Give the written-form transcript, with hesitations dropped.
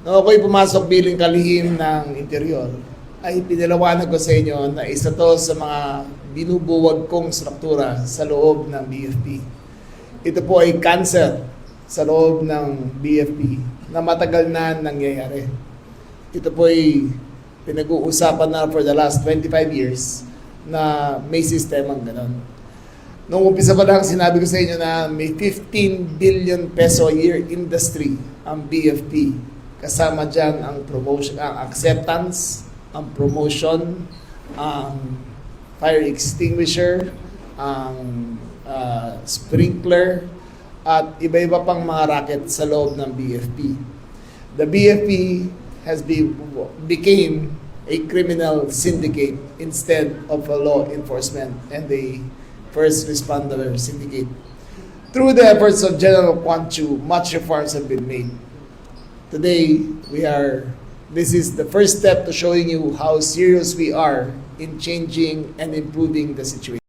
Nung ako'y pumasok bilang kalihim ng interior, ay pinalawanag ko sa inyo na isa to sa mga binubuwag kong struktura sa loob ng BFP. Ito po ay cancer sa loob ng BFP na matagal na nangyayari. Ito po ay pinag-uusapan na for the last 25 years na may sistemang ganon. Nung umpisa pa lang, sinabi ko sa inyo na may 15 billion peso a year industry ang BFP. Kasama dyan ang promotion, ang acceptance, ang promotion, ang fire extinguisher, ang sprinkler, at iba-iba pang mga racket sa loob ng BFP. The BFP became a criminal syndicate instead of a law enforcement and a first responder syndicate. Through the efforts of General Quan Chu, much reforms have been made. Today, this is the first step to showing you how serious we are in changing and improving the situation.